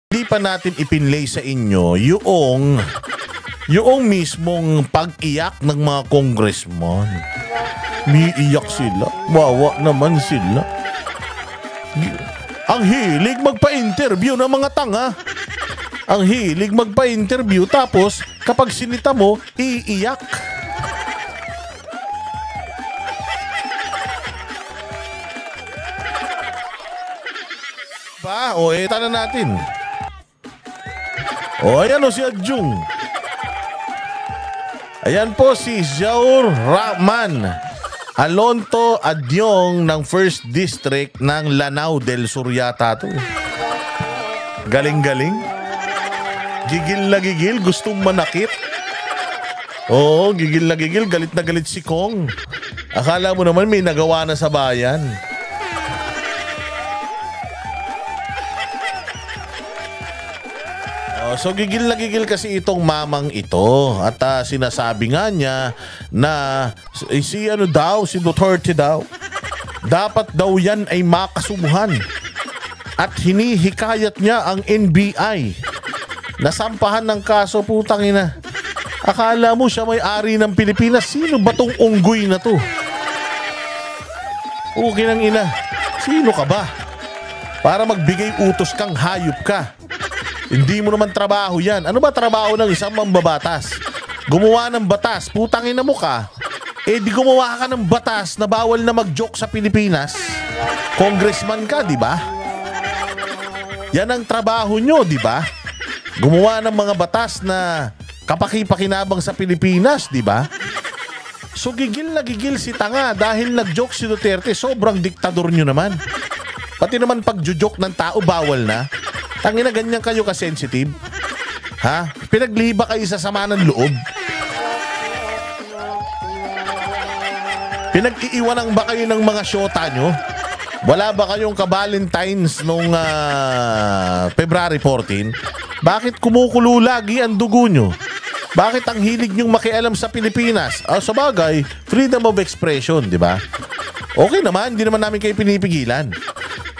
Hindi pa natin ipinlay sa inyo yung mismong pag-iyak ng mga congressman. Umiiyak sila. Wawa naman sila. Ang hilig magpa-interview ng mga tanga. Ang hilig magpa-interview tapos kapag sinita mo, iiyak. O tanong natin. Ayan si Adjung. Ayan po si Zaur Rahman Alonto Adyong ng 1st District ng Lanao del Sur yata to. Galing-galing. Gigil na gigil, gustong manakit. Oo, gigil na gigil, galit na galit si Kong. Akala mo naman may nagawa na sa bayan. So gigil na gigil kasi itong mamang ito at sinasabi nga niya na si Duterte daw dapat daw yan ay makasuhan at hinihikayat niya ang NBI na sampahan ng kaso. Putang ina, akala mo siya may-ari ng Pilipinas? Sino ba tong unggoy na to? Okay ng ina, sino ka ba para magbigay utos kang hayop ka? Hindi mo naman trabaho yan. Ano ba trabaho ng isang mambabatas? Gumawa ng batas. Putangin na mo ka. Di gumawa ka ng batas na bawal na mag-joke sa Pilipinas. Congressman ka, di ba? Yan ang trabaho nyo, di ba? Gumawa ng mga batas na kapaki-pakinabang sa Pilipinas, di ba? So gigil na gigil si tanga dahil nag-joke si Duterte. Sobrang diktador nyo naman. Pati naman pag-joke ng tao, bawal na. Tangina, ganyan kayo ka-sensitive? Ha? Pinagliba kayo sa sama ng loob? Pinag-iiwanan ba kayo ng mga syota nyo? Wala ba kayong ka-Valentines nung February 14? Bakit kumukulo lagi ang dugo nyo? Bakit ang hilig nyong makialam sa Pilipinas? Sa bagay, freedom of expression, di ba? Okay naman, hindi naman namin kayo pinipigilan.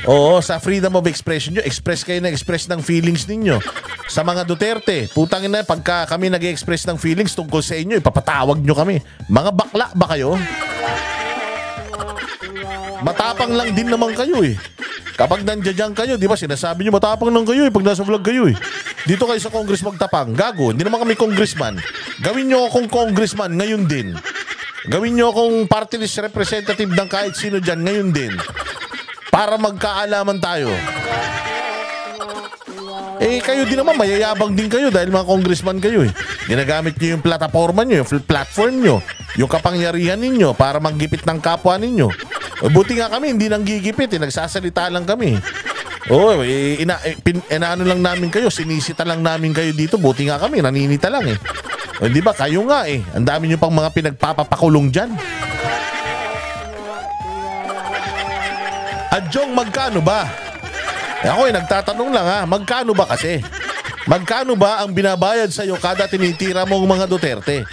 Oo, sa freedom of expression nyo, express kayo na express ng feelings ninyo. Sa mga Duterte, putangin na, pagka kami nag-express ng feelings tungkol sa inyo, ipapatawag nyo kami. Mga bakla ba kayo? Matapang lang din naman kayo eh. Kapag nandiyan kayo, di ba, sinasabi nyo matapang lang kayo eh pag nasa vlog kayo eh. Dito kayo sa Congress magtapang. Gago, hindi naman kami congressman. Gawin nyo akong congressman ngayon din. Gawin nyo akong party list representative ng kahit sino dyan ngayon din. Para magkaalaman tayo. Kayo din naman, mayayabang din kayo dahil mga congressman kayo eh. Ginagamit nyo yung plataforma nyo, yung platform nyo, yung kapangyarihan ninyo para maggipit ng kapwa ninyo. Buti nga kami, hindi nang gigipit eh. Nagsasalita lang kami. Inaano lang namin kayo, sinisita lang namin kayo dito. Buti nga kami, naninita lang eh. Di ba, kayo nga eh. Ang dami nyo pang mga pinagpapapakulong dyan. Adjong, magkano ba? Ako nagtatanong lang ha, magkano ba kasi? Magkano ba ang binabayad sa'yo kada tinitira mong mga Duterte?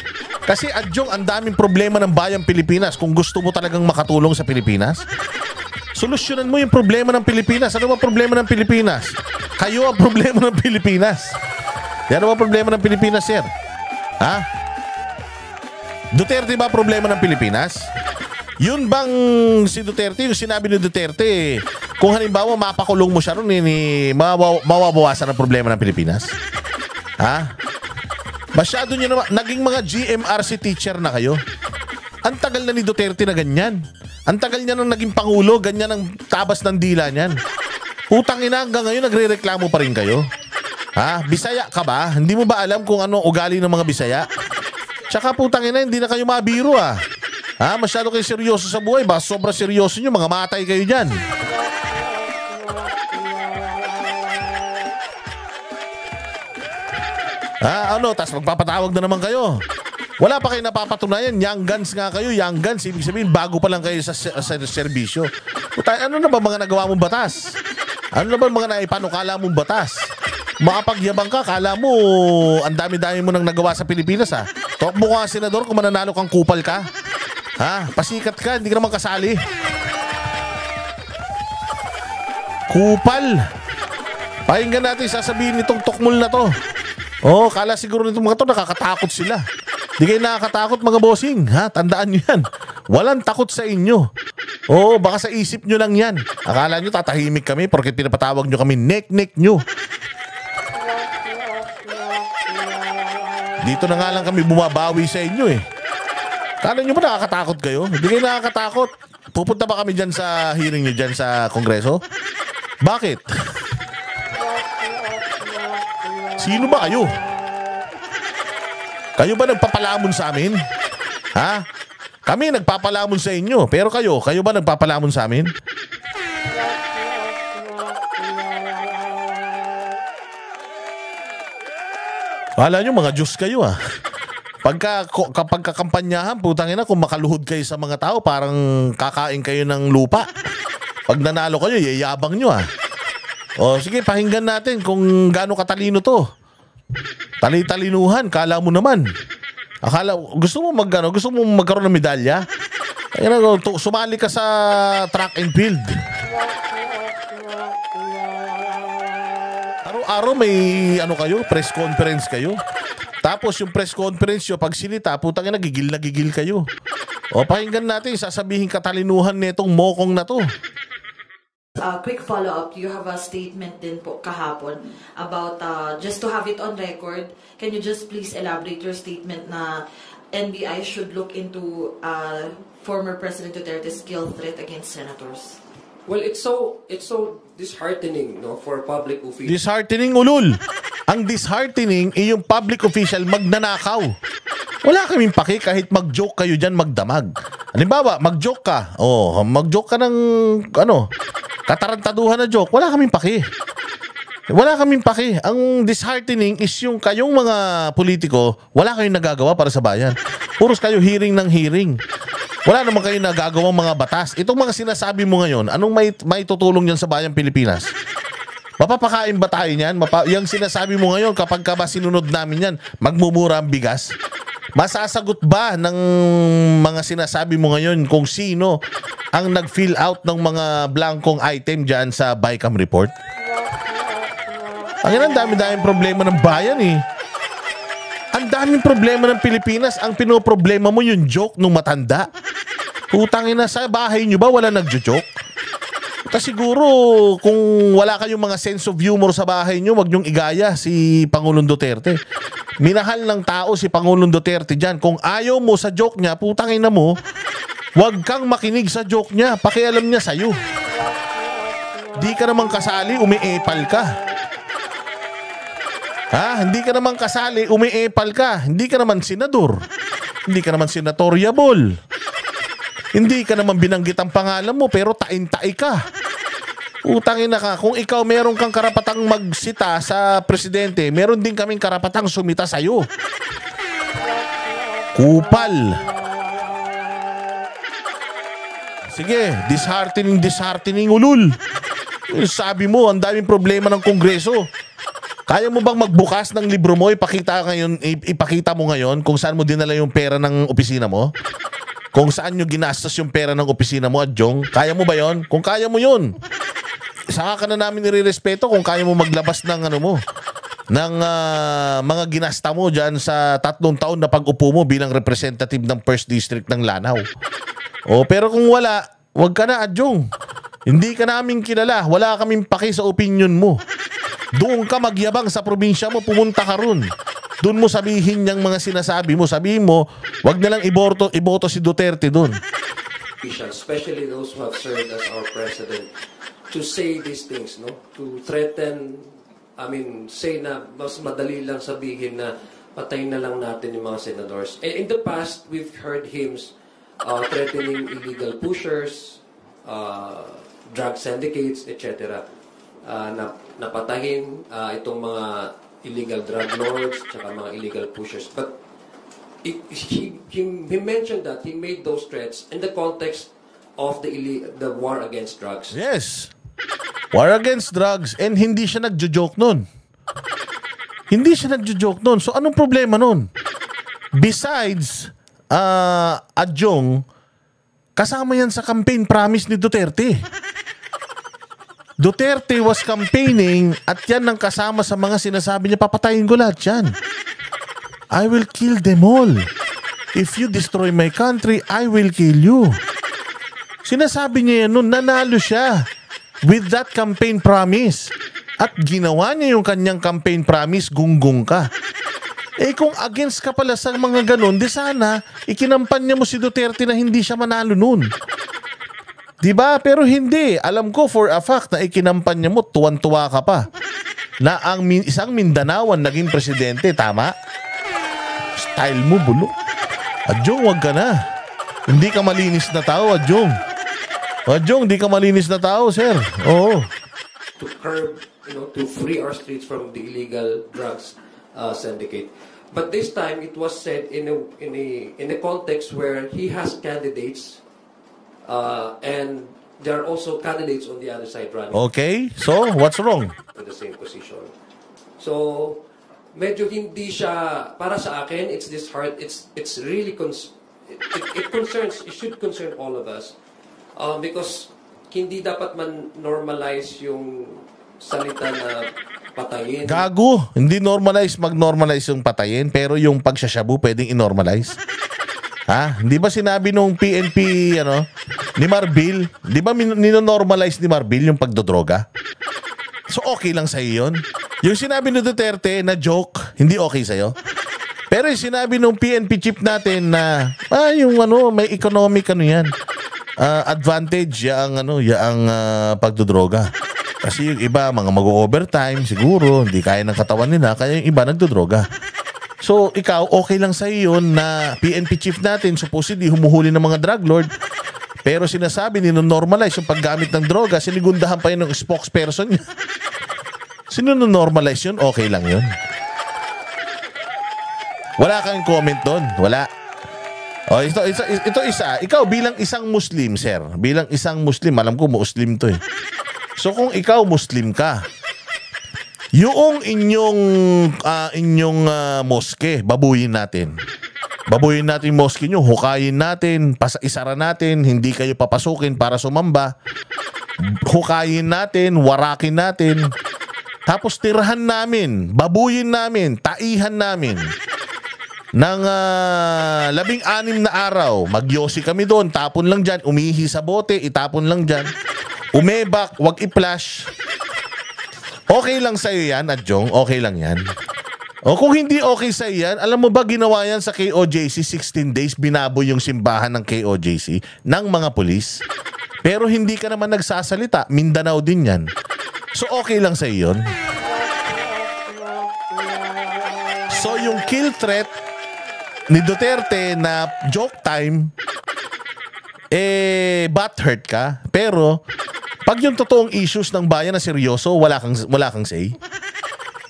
Kasi Adjong, ang daming problema ng bayang Pilipinas kung gusto mo talagang makatulong sa Pilipinas. Solusyonan mo yung problema ng Pilipinas. Ano ba problema ng Pilipinas? Kayo ang problema ng Pilipinas. Ano ba problema ng Pilipinas, sir? Ha? Duterte ba problema ng Pilipinas? Yun bang si Duterte, yung sinabi ni Duterte, kung halimbawa mapakulong mo siya ron, mawabawasan ang problema ng Pilipinas? Ha? Masyado nyo naman, naging mga GMRC teacher na kayo. Ang tagal na ni Duterte na ganyan. Ang tagal niya nang naging pangulo, ganyan ang tabas ng dila niyan. Putang ina, hanggang ngayon nagre-reklamo pa rin kayo. Ha? Bisaya ka ba? Hindi mo ba alam kung ano ugali ng mga Bisaya? Tsaka putang ina, hindi na kayo mabiro ah. Ha? Masyado kayo seryoso sa buhay ba? Sobrang seryoso nyo, mga matay kayo dyan. Tapos magpapatawag na naman kayo. Wala pa kayo napapatunayan. Young guns nga kayo. Young guns, ibig sabihin, bago pa lang kayo sa serbisyo. Ano na ba mga nagawa mong batas? Ano na ba mga naipanukala mong batas? Makapagyabang ka, kala mo, ang dami-dami mo nang nagawa sa Pilipinas ha. Talk mo ka, senador, kung mananalo kang kupal ka. Ha? Pasikat ka, hindi ka naman kasali. Kupal. Pakinggan natin sasabihin nitong tukmol na to. Oh, kala siguro nitong mga to nakakatakot sila. Di kayo nakakatakot mga bossing, ha? Tandaan nyo yan. Walang takot sa inyo. Oo, baka sa isip nyo lang yan. Akala nyo tatahimik kami porque pinapatawag nyo kami nek-nek nyo. Dito na nga lang kami bumabawi sa inyo eh. Kala nyo ba nakakatakot kayo? Hindi kayo nakakatakot. Pupunta ba kami dyan sa hearing nyo dyan sa Kongreso? Bakit? Sino ba kayo? Kayo ba nagpapalamon sa amin? Ha? Kami nagpapalamon sa inyo. Pero kayo ba nagpapalamon sa amin? Wala nyo, mga Diyos kayo ah. Kapag kakampanyahan, putang ina, kung makaluhod kayo sa mga tao, parang kakain kayo ng lupa. Pag nanalo kayo, yayabang nyo ah. O sige, pakinggan natin kung gaano katalino to. Tali-talinuhan, kala mo naman. Gusto mo magkaroon ng medalya? Sumali ka sa track and field. Araw-araw may press conference kayo. Tapos yung press conference nyo, pag sinita, putang ina, gigil na gigil kayo. O pakinggan natin, sasabihin katalinuhan nitong mokong na to. Quick follow-up, you have a statement din po kahapon about, just to have it on record, can you just please elaborate your statement na NBI should look into former President Duterte's kill threat against senators? Well, it's so disheartening, no, for public officials. Disheartening, ulul. Ang disheartening ay yung public official magnanakaw. Wala kaming paki kahit mag-joke kayo dyan, magdamag. Halimbawa, mag-joke ka. Oh, mag-joke ka ng katarantaduhan na joke. Wala kaming paki. Wala kaming paki. Ang disheartening is yung kayong mga politiko, wala kayong nagagawa para sa bayan. Puros kayo hearing ng hearing. Wala naman kayo nagagawang mga batas. Itong mga sinasabi mo ngayon, anong may tutulong yan sa bayang Pilipinas? Mapapakain ba tayo niyan? Yung sinasabi mo ngayon, kapag ka ba sinunod namin yan, magmumura ang bigas? Masasagot ba ng mga sinasabi mo ngayon kung sino ang nag-fill out ng mga blankong item dyan sa BICAM report? Ang dami-daming problema ng bayan eh. Ang daming problema ng Pilipinas. Ang pinoproblema mo yung joke nung matanda. Putangin na, sa bahay nyo ba wala nagjo-joke? Kasi siguro kung wala kayong mga sense of humor sa bahay nyo, wag nyong igaya si Pangulong Duterte. Minahal ng tao si Pangulong Duterte dyan. Kung ayaw mo sa joke niya, putangin na mo, wag kang makinig sa joke niya. Pakialam niya sa'yo. Di ka naman kasali, umiepal ka. Ha? Hindi ka naman kasali, umiepal ka. Hindi ka naman senador. Hindi ka naman senatoriable. Hindi ka naman binanggit ang pangalan mo, pero tain-tai ka. Utangin na ka. Kung ikaw meron kang karapatang magsita sa presidente, meron din kaming karapatang sumita sa'yo. Kupal. Sige, disheartening ulul. Sabi mo, ang daming problema ng Kongreso. Kaya mo bang magbukas ng libro mo, ipakita mo ngayon kung saan mo dinala yung pera ng opisina mo? Kung saan nyo ginastos yung pera ng opisina mo, Adjong? Kaya mo ba yon? Kung kaya mo yun, saka ka na namin nire-respeto kung kaya mo maglabas ng ng mga ginasta mo dyan sa 3 taon na pag-upo mo bilang representative ng 1st District ng Lanao. O, pero kung wala, wag ka na, Adjong. Hindi ka namin kilala. Wala kaming paki sa opinion mo. Doon ka magyabang sa probinsya mo, pumunta ka ron. Doon mo sabihin yung mga sinasabi mo. Sabihin mo, wag na lang iboto si Duterte doon. Especially those who have served as our president, to say these things, no? To threaten, say na mas madali lang sabihin na patayin na lang natin yung mga senators. And in the past, we've heard him threatening illegal pushers, drug syndicates, etc. Napatahin itong mga illegal drug lords, tsaka mga illegal pushers. But he mentioned that he made those threats in the context of the war against drugs. Yes. War against drugs, and hindi siya nagjo-joke nun. Hindi siya nagjo-joke nun. So anong problema nun? Besides, Adjong, kasama yan sa campaign promise ni Duterte. Duterte was campaigning at yan ang kasama sa mga sinasabi niya, papatayin ko lahat yan. I will kill them all. If you destroy my country, I will kill you. Sinasabi niya yan noon, nanalo siya with that campaign promise. At ginawa niya yung kanyang campaign promise, gunggong ka. Eh kung against ka pala sa mga ganun, di sana ikinampanya mo si Duterte na hindi siya manalo noon. Diba? Pero hindi. Alam ko for a fact na ikinampanya mo, tuwan-tuwa ka pa. Na ang isang Mindanaoan naging presidente, tama? Style mo, bulo. Adjong, wag ka na. Hindi ka malinis na tao, Adjong. Adjong, hindi ka malinis na tao, sir. Oo. To curb, to free our streets from the illegal drugs syndicate. But this time, it was said in a context where he has candidates. And there are also candidates on the other side running. Okay, so what's wrong? To the same position. So, medyo hindi siya, para sa akin, it's disheartening. It's really, it should concern all of us. Because hindi dapat man normalize yung salita na patayin. Gago, hindi mag-normalize yung patayin, pero yung pagsashabu pwedeng i-normalize. Ha? Hindi ba sinabi nung PNP, ni Marbil? Di ba nino-normalize ni Marbil yung pagdodroga? So okay lang sa'yo yun? Yung sinabi ni Duterte na joke, hindi okay sa'yo? Pero yung sinabi nung PNP chief natin na, may economic yan, advantage yung pagdodroga. Kasi yung iba, mga mag-overtime, siguro, hindi kaya ng katawan nila, kaya yung iba nagdodroga. So, ikaw, okay lang sa'yo yun na PNP chief natin, supposedly humuhuli ng mga drug lord, pero sinasabi, nino-normalize yung paggamit ng droga, sinigundahan pa yun ng spokesperson niya. Sino-normalize yun? Okay lang yun. Wala kang comment doon? Wala. O, ito isa. Ikaw bilang isang Muslim, sir. Bilang isang Muslim, alam ko Muslim to eh. So, kung ikaw Muslim ka, yung inyong moske, babuyin natin. Babuyin natin yung moske nyo, hukayin natin, isara natin, hindi kayo papasukin para sumamba. Hukayin natin, warakin natin. Tapos tirahan namin, babuyin namin, taihan namin. Ng 16 na araw, magyosi kami doon, tapon lang dyan, umihi sa bote, itapon lang dyan. Umebak, wag i-flash. Okay lang sa'yo yan, Adjong. Okay lang yan. O kung hindi okay sa'yo yan, alam mo ba ginawa yan sa KOJC 16 days, binaboy yung simbahan ng KOJC ng mga pulis. Pero hindi ka naman nagsasalita. Mindanao din yan. So okay lang sa'yo yun. So yung kill threat ni Duterte na joke time, butthurt ka. Pero pag yung totoong issues ng bayan na seryoso, wala kang say.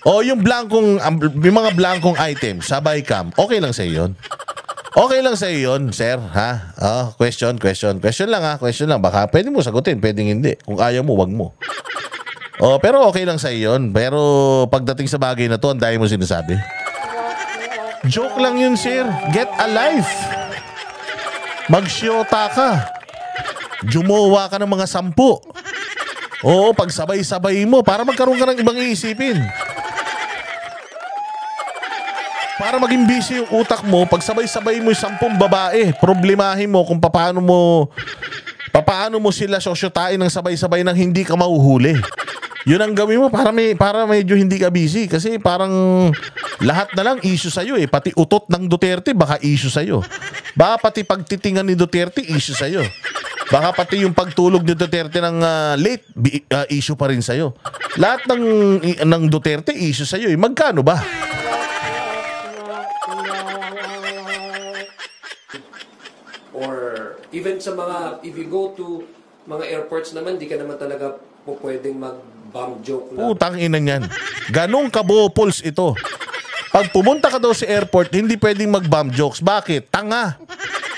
O yung mga blankong items, sabay cam, okay lang sa'yo yun. Okay lang sa'yo yun, sir, ha? Question lang ha, question lang. Baka pwede mo sagutin, pwedeng hindi. Kung ayaw mo, wag mo. Pero okay lang sa'yo yun. Pero pagdating sa bagay na to, ang dahil mo sinasabi. Joke lang yun, sir. Get a life. Magsyota ka. Jumowa ka ng mga 10. Oo, pagsabay-sabay mo para magkaroon ka ng ibang iisipin. Para maging busy yung utak mo, pagsabay-sabay mo yung 10 babae, problemahin mo kung paano mo sila sosyotain ng sabay-sabay nang hindi ka mahuhuli. Yun ang gawin mo para medyo hindi ka busy. Kasi parang lahat na lang issue sa'yo eh. Pati utot ng Duterte, baka issue sa'yo. Baka pati pagtitingan ni Duterte, issue sa'yo. Baka pati yung pagtulog ni Duterte ng late, issue pa rin sa'yo. Lahat ng Duterte, issue sa'yo. Magkano ba? Or even sa if you go to mga airports naman, di ka naman talaga pwedeng mag-bomb joke na. Putang ina niyan. Ganong kabopols ito. Pag pumunta ka daw sa airport, hindi pwedeng mag-bomb jokes. Bakit? Tanga.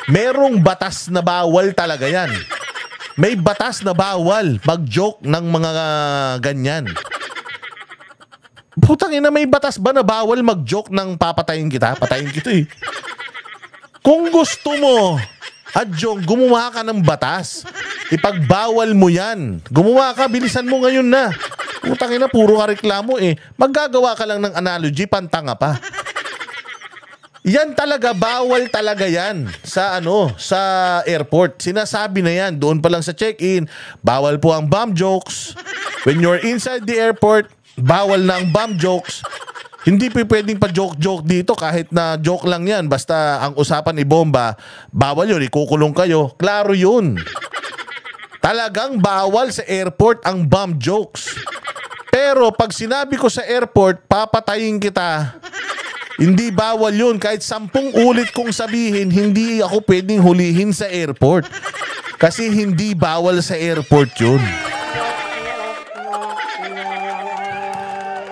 Merong batas na bawal talaga yan. May batas na bawal mag-joke ng mga ganyan. Putang ina, may batas ba na bawal mag-joke ng papatayin kita? Patayin kita eh. Kung gusto mo, Adjong, gumawa ka ng batas. Ipagbawal mo yan. Gumawa ka, bilisan mo ngayon na. Putang ina, puro ka reklamo eh. Maggagawa ka lang ng analogy, pantanga pa. Yan talaga, bawal talaga yan sa sa airport. Sinasabi na yan, doon pa lang sa check-in, bawal po ang bomb jokes. When you're inside the airport, bawal na ang bomb jokes. Hindi pa pwedeng pa joke-joke dito kahit na joke lang yan. Basta ang usapan ni bomba, bawal yun, ikukulong kayo. Klaro yun. Talagang bawal sa airport ang bomb jokes. Pero pag sinabi ko sa airport, papatayin kita. Hindi bawal yun. Kahit 10 ulit kong sabihin, hindi ako pwedeng hulihin sa airport. Kasi hindi bawal sa airport yun.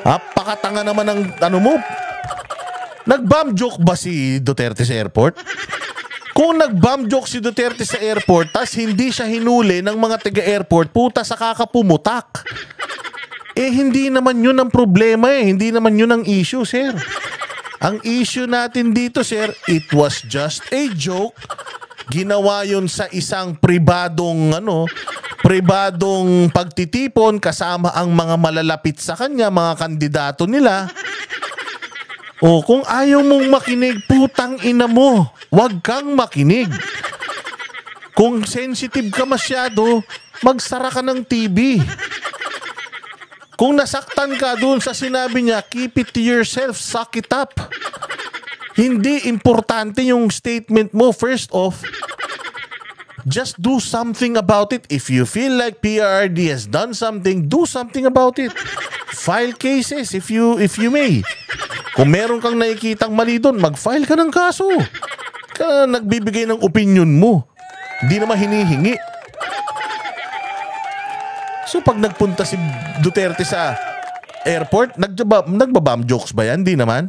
Pakatanga naman ng mo. Nag-bomb joke ba si Duterte sa airport? Kung nag-bomb joke si Duterte sa airport, tas hindi siya hinuli ng mga taga-airport, puta sa kakapumutak. Hindi naman yun ang problema eh. Hindi naman yun ang issue, sir. Ang issue natin dito, sir, it was just a joke. Ginawa yun sa isang pribadong pagtitipon kasama ang mga malalapit sa kanya, mga kandidato nila. O kung ayaw mong makinig, putang ina mo, wag kang makinig. Kung sensitive ka masyado, magsara ka ng TV. Kung nasaktan ka dun sa sinabi niya, keep it to yourself, suck it up. Hindi importante yung statement mo. First off, just do something about it. If you feel like PRRD has done something, do something about it. File cases if you may. Kung meron kang nakikitang mali doon, mag-file ka ng kaso. Ka nagbibigay ng opinion mo. Hindi naman hinihingi. So pag nagpunta si Duterte sa airport, nagbabam jokes ba yan? Hindi naman.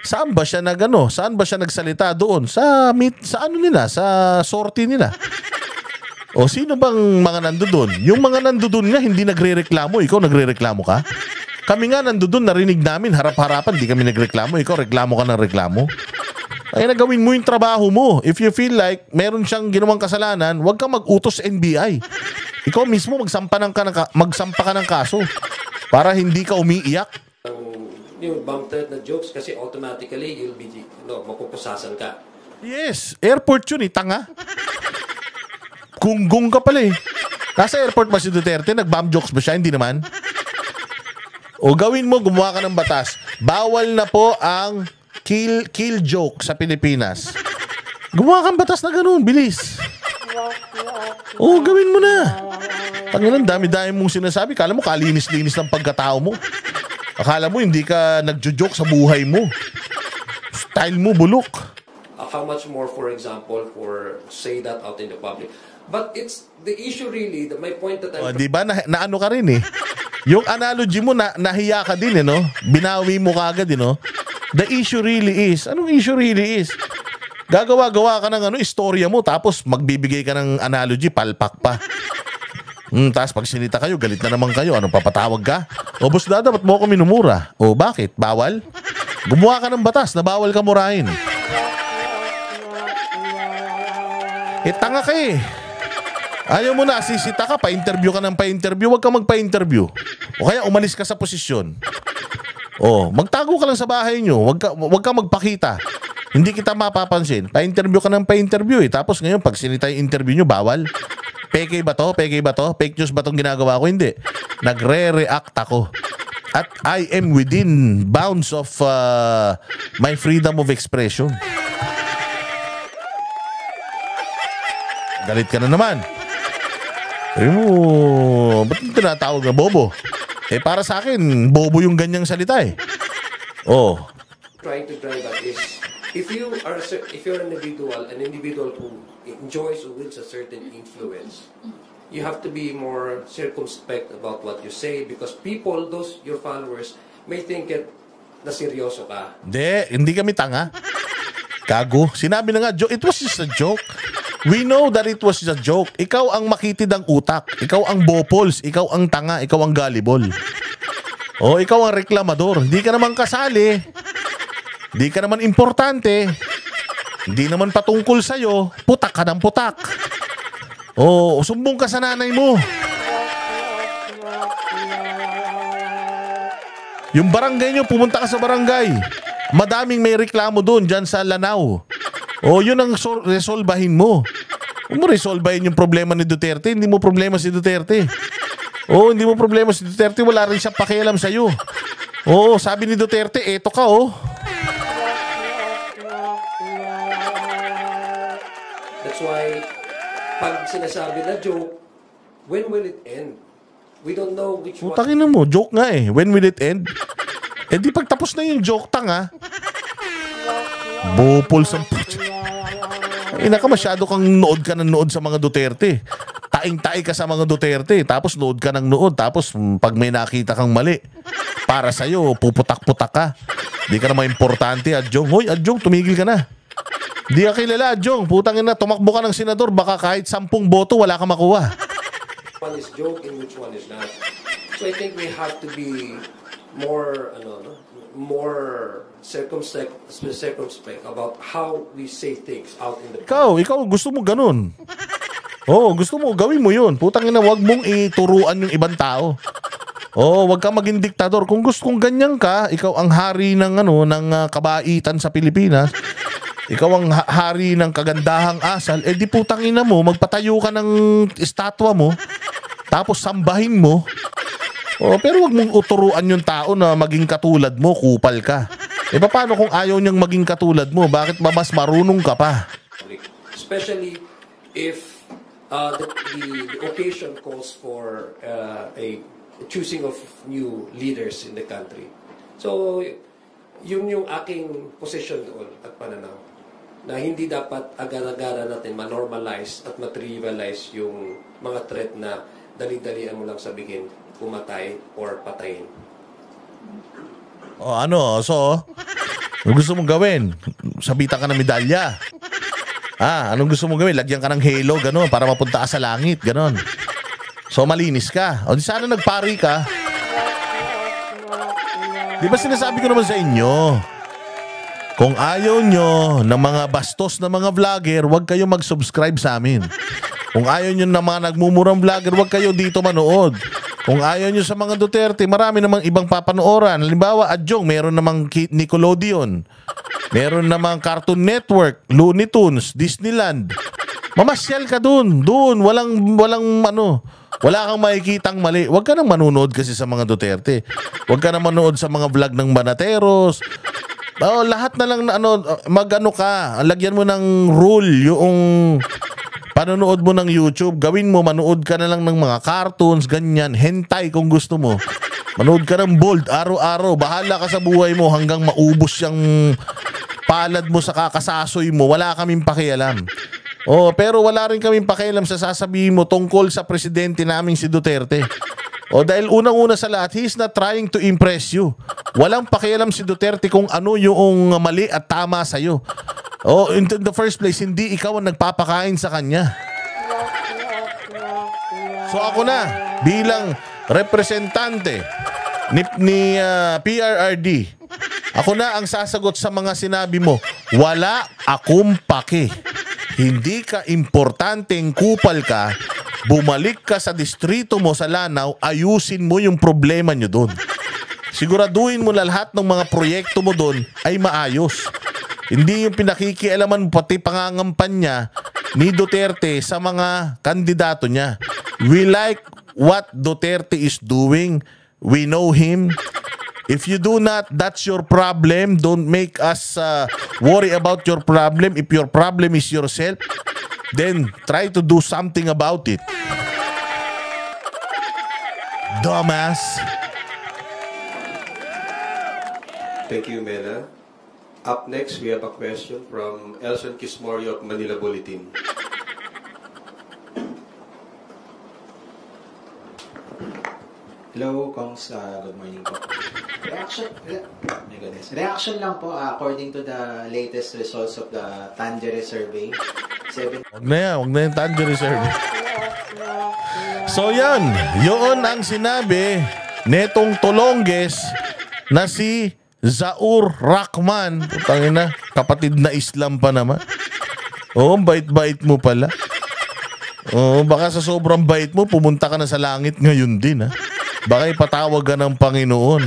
Saan ba siya Saan ba siya nagsalita doon? Sa nila, sa sortie nila. O sino bang mga nandoon? Yung mga nandoon nga hindi nagrereklamo, ikaw nagrereklamo ka? Kami nga nandoon, narinig namin harap-harapan, di kami nagreklamo, ikaw reklamo ka ng reklamo. Ay nagawin mo yung trabaho mo. If you feel like meron siyang ginawang kasalanan, huwag kang mag-utos sa NBI. Ikaw mismo magsampa ka ng kaso para hindi ka umiiyak. Yung bomb threat na jokes kasi automatically you'll be mapupusasan ka. Yes, airport yun tanga. Gunggong ka pala eh. Nasa airport ba si Duterte? Nag-bomb jokes ba siya? Hindi naman. O gawin mo, gumawa ka ng batas. Bawal na po ang kill joke sa Pilipinas. Gumawa kang batas na ganun, bilis. O gawin mo na. Tanginan, dami-dami mong sinasabi. Kala mo kalinis-linis ng pagkatao mo. Akala mo hindi ka nagjo-joke sa buhay mo. Style mo bulok. How much more, for example, for say that out in the public. But it's the issue really, my point that I'm... Di ba? Naano ka rin eh. Yung analogy mo, nahiya ka din no? Binawi mo kagad no? The issue really is, anong issue really is? Gagawa-gawa ka ng istorya mo, tapos magbibigay ka ng analogy, palpak pa. Tapos pag sinita kayo, galit na naman kayo. Ano, papatawag ka? O boss dada, ba't mo ako minumura? O bakit? Bawal? Gumawa ka ng batas na bawal ka murahin. Tanga ka eh. Ayaw mo na, sisita ka, pa-interview ka ng pa-interview, huwag ka magpa-interview. O kaya umalis ka sa posisyon. O, magtago ka lang sa bahay nyo, huwag ka magpakita. Hindi kita mapapansin. Pa-interview ka ng pa-interview eh. Tapos ngayon, pag sinita yung interview nyo, bawal. Peke ba to? Peke ba to? Fake news ba tong ginagawa ko? Hindi. Nagre-react ako. At I am within bounds of my freedom of expression. Galit ka na naman. Sabi mo, ba't tinatawag na bobo? Para sa akin, bobo yung ganyang salita eh. Oh. Trying to drive at is, if you're an individual who enjoys or wields a certain influence, you have to be more circumspect about what you say because people, your followers, may think na seryoso ka. Hindi kami tanga. Gago. Sinabi na nga, it was just a joke. We know that it was just a joke. Ikaw ang makitid ang utak. Ikaw ang bopols. Ikaw ang tanga. Ikaw ang gullible. O, ikaw ang reklamador. Hindi ka naman kasali. Hindi ka naman importante. Hindi naman patungkol sa'yo. Putak ka ng putak. Oh, sumbong ka sa nanay mo. Yung barangay nyo, pumunta ka sa barangay. Madaming may reklamo doon dyan sa Lanao. Oh, yun ang resolbahin mo. Huwag mo resolbahin yung problema ni Duterte. Hindi mo problema si Duterte. Oh, hindi mo problema si Duterte. Wala rin siyang pakialam sa'yo. Oo, sabi ni Duterte, eto ka oh. That's why, pag sinasabi na joke, when will it end? We don't know which one. Tangina mo, joke nga eh. When will it end? Eh di pagtapos na yung joke, tanga. Bupol sa putya. Ina ka, masyado kang nood ka ng nood sa mga Duterte. Taing-taing ka sa mga Duterte. Tapos nood ka ng nood. Tapos pag may nakita kang mali, para sa'yo, puputak-putak ka. Di ka naman importante, Adjong. Hoy, Adjong, tumigil ka na. Di ka kilala, Adjong. Putang ina, tumakbo ka ng senador. Baka kahit 10 boto, wala ka makuha. One is joke and which one is not. So I think we have to be more, more circumspect about how we say things out in the Ikaw gusto mo ganun. Oo, gusto mo, gawin mo yun. Putang ina, wag mong ituruan yung ibang tao. Oo, wag ka maging diktador. Kung ganyan ka, ikaw ang hari ng kabaitan sa Pilipinas. Ikaw ang hari ng kagandahang asal. Eh di putang ina mo, magpatayo ka ng estatwa mo. Tapos sambahin mo. Oh, pero wag mong uturuan yung tao na maging katulad mo, kupal ka. Eh paano kung ayaw niyang maging katulad mo? Bakit ba mas marunong ka pa? Especially if the occasion calls for a choosing of new leaders in the country. So, yun yung aking position doon at pananaw. Na hindi dapat agar-agara natin ma-normalize at ma-trivialize yung mga threat na dali-dalian mo lang sabihin, pumatay or patayin. O ano, so, ano gusto mong gawin? Sabitan ka ng medalya. Anong gusto mong gawin? Lagyan ka ng halo, gano'n, para mapunta ka sa langit, gano'n. So, malinis ka. O di sana nagpari ka. Di ba sinasabi ko naman sa inyo, kung ayaw nyo ng mga bastos na mga vlogger, huwag kayo mag-subscribe sa amin. Kung ayaw nyo ng mga nagmumurang vlogger, huwag kayo dito manood. Kung ayaw nyo sa mga Duterte, marami namang ibang papanooran. Halimbawa, Adjong, meron namang Nickelodeon. Meron namang Cartoon Network, Looney Tunes, Disneyland. Mamasyal ka dun. Wala kang makikitang mali. Huwag ka nang manunood kasi sa mga Duterte. Huwag ka nang manood sa mga vlog ng Banateros. Lahat na lang mag-ano ka. Lagyan mo ng rule yung panonood mo ng YouTube. Gawin mo, manood ka na lang ng mga cartoons, ganyan. Hentai kung gusto mo. Manood ka ng bold, araw-araw. Bahala ka sa buhay mo hanggang maubos yung palad mo sa kakasasoy mo. Wala kaming pakialam. Pero wala rin kaming pakialam sa sasabihin mo tungkol sa presidente naming si Duterte. Dahil unang-una sa lahat, he's not trying to impress you. Walang pakialam si Duterte kung ano yung mali at tama sa'yo. In the first place, hindi ikaw ang nagpapakain sa kanya. So ako na, bilang representante ni PRRD, ako na ang sasagot sa mga sinabi mo. Wala akong pake. Hindi ka importanteng kupal ka. Bumalik ka sa distrito mo sa Lanao, ayusin mo yung problema nyo doon. Siguraduhin mo na lahat ng mga proyekto mo doon ay maayos. Hindi yung pinakikialaman pati pangangampanya ni Duterte sa mga kandidato niya. We like what Duterte is doing. We know him. If you do not, that's your problem. Don't make us worry about your problem. If your problem is yourself, then try to do something about it. Dumbass. Thank you, Mela. Up next, we have a question from Elson Kismorio of Manila Bulletin. Hello, Kongs. Good morning po. Reaction lang po according to the latest results of the Tangeray survey. Huwag na yung Tangeray survey. So yan, yun ang sinabi netong Tolonges na si Zaur Rahman. Putangina, kapatid na Islam pa naman. Bait-bait mo pala. Oo, baka sa sobrang bait mo, pumunta ka na sa langit ngayon din, ha? Baka ipatawag ka ng Panginoon.